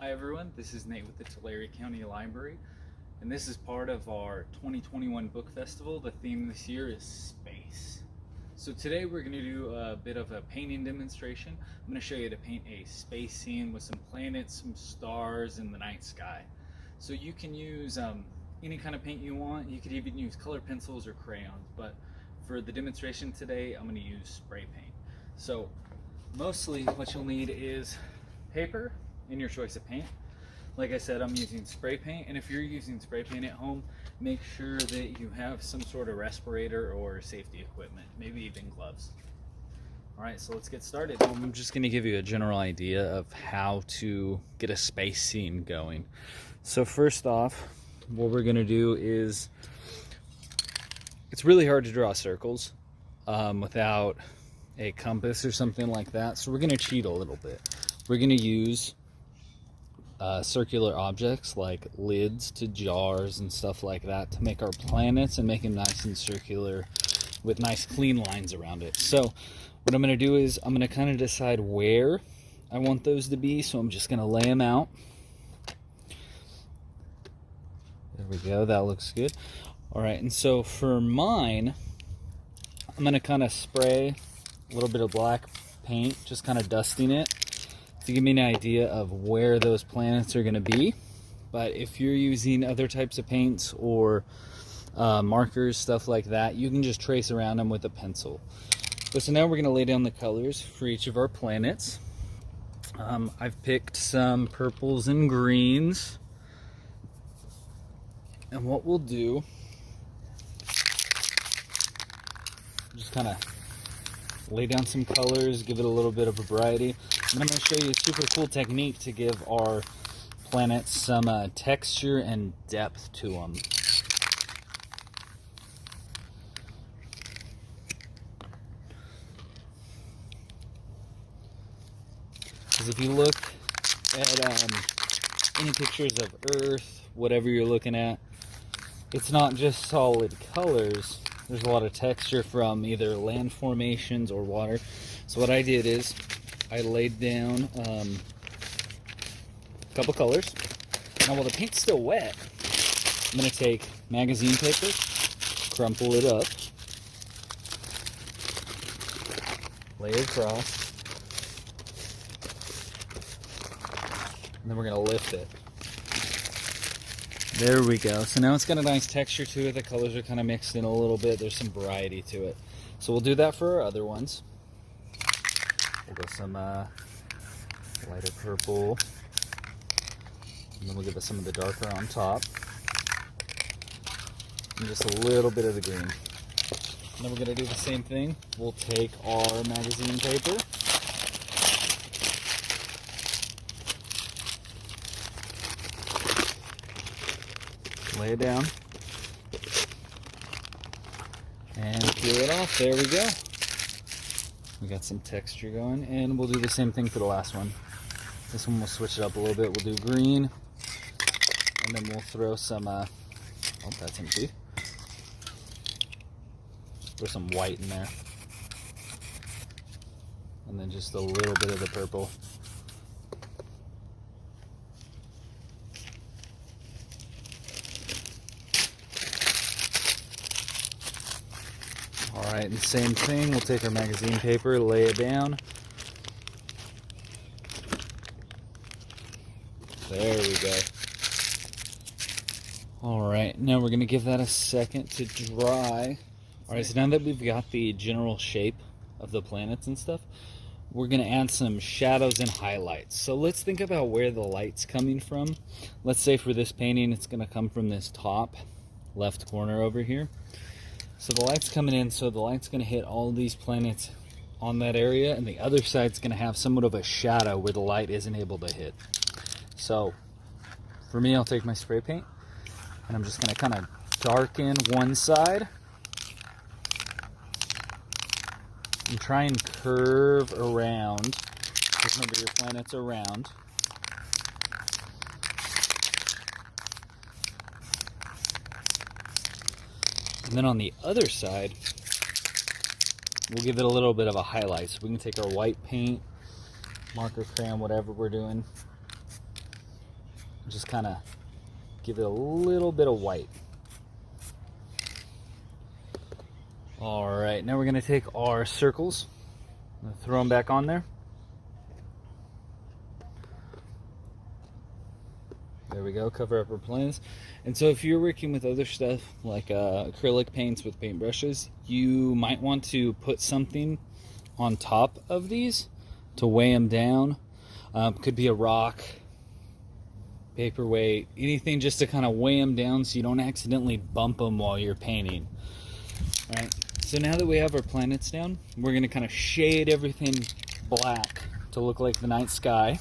Hi everyone, this is Nate with the Tulare County Library, and this is part of our 2021 Book Festival. The theme this year is space. So today we're going to do a bit of a painting demonstration. I'm going to show you how to paint a space scene with some planets, some stars, and the night sky. So you can use any kind of paint you want. You could even use color pencils or crayons, but for the demonstration today, I'm going to use spray paint. So mostly what you'll need is paper and your choice of paint. Like I said, I'm using spray paint, and if you're using spray paint at home, make sure that you have some sort of respirator or safety equipment, maybe even gloves. Alright, so let's get started. I'm just going to give you a general idea of how to get a space scene going. So first off, what we're going to do is, it's really hard to draw circles without a compass or something like that, so we're going to cheat a little bit. We're going to use circular objects like lids to jars and stuff like that to make our planets and make them nice and circular with nice clean lines around it. So what I'm going to do is I'm going to kind of decide where I want those to be, so I'm just going to lay them out. There we go, that looks good. Alright, and so for mine, I'm going to kind of spray a little bit of black paint, just kind of dusting it, to give me an idea of where those planets are going to be. But if you're using other types of paints or markers, stuff like that, you can just trace around them with a pencil. So now we're going to lay down the colors for each of our planets. I've picked some purples and greens, and what we'll do, just kind of lay down some colors, give it a little bit of a variety. And I'm going to show you a super cool technique to give our planets some texture and depth to them. Because if you look at any pictures of Earth, whatever you're looking at, it's not just solid colors. There's a lot of texture from either land formations or water. So what I did is I laid down a couple colors. Now while the paint's still wet, I'm going to take magazine paper, crumple it up, lay it across, and then we're going to lift it. There we go. So now it's got a nice texture to it. The colors are kind of mixed in a little bit. There's some variety to it. So we'll do that for our other ones. We'll go some lighter purple. And then we'll give us some of the darker on top. And just a little bit of the green. And then we're going to do the same thing. We'll take our magazine paper. Lay it down and peel it off. There we go. We got some texture going, and we'll do the same thing for the last one. This one we'll switch it up a little bit. We'll do green, and then we'll throw some oh, that's empty. Throw some white in there, and then just a little bit of the purple. Alright, and same thing, we'll take our magazine paper, lay it down. There we go. Alright, now we're going to give that a second to dry. Alright, so now that we've got the general shape of the planets and stuff, we're going to add some shadows and highlights. So let's think about where the light's coming from. Let's say for this painting, it's going to come from this top left corner over here. So the light's coming in, so the light's going to hit all these planets on that area, and the other side's going to have somewhat of a shadow where the light isn't able to hit. So for me, I'll take my spray paint, and I'm just going to kind of darken one side and try and curve around, because remember, your planet's around. And then on the other side, we'll give it a little bit of a highlight. So we can take our white paint, marker, crayon, whatever we're doing, Just kind of give it a little bit of white. All right, now we're going to take our circles and throw them back on there. There we go, cover up our plans. And so if you're working with other stuff like acrylic paints with paintbrushes, you might want to put something on top of these to weigh them down. Could be a rock, paperweight, anything just to kind of weigh them down so you don't accidentally bump them while you're painting. All right, so now that we have our planets down, we're going to kind of shade everything black to look like the night sky.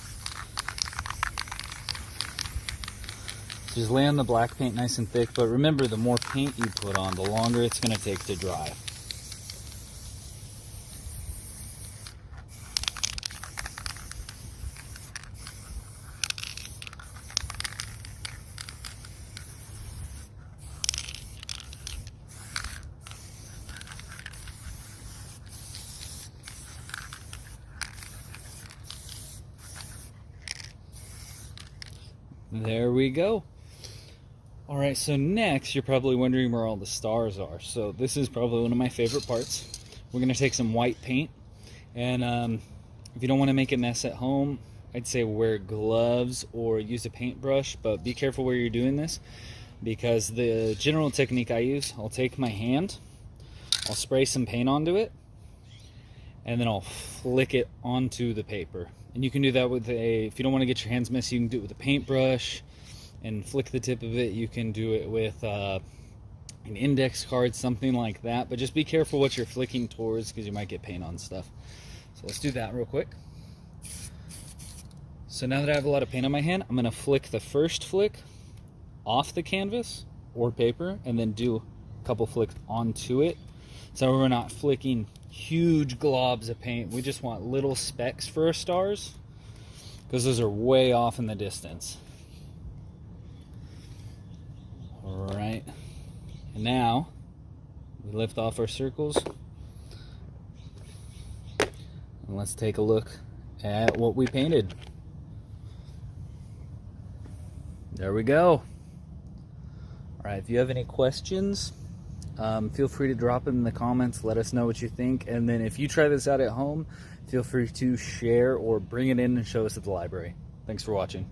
Just lay on the black paint nice and thick, but remember, the more paint you put on, the longer it's going to take to dry. There we go. All right, so next you're probably wondering where all the stars are. So this is probably one of my favorite parts. We're gonna take some white paint, and if you don't want to make a mess at home, I'd say wear gloves or use a paintbrush, but be careful where you're doing this, because the general technique I use, I'll take my hand, I'll spray some paint onto it, and then I'll flick it onto the paper. And you can do that with if you don't want to get your hands messy, you can do it with a paintbrush and flick the tip of it. You can do it with an index card, something like that, but just be careful what you're flicking towards, because you might get paint on stuff. So let's do that real quick. So now that I have a lot of paint on my hand, I'm going to flick the first flick off the canvas or paper, and then do a couple flicks onto it. So we're not flicking huge globs of paint. We just want little specks for our stars, because those are way off in the distance. All right, and now we lift off our circles, and let's take a look at what we painted. There we go. All right, if you have any questions, feel free to drop them in the comments. Let us know what you think. And then if you try this out at home, feel free to share or bring it in and show us at the library. Thanks for watching.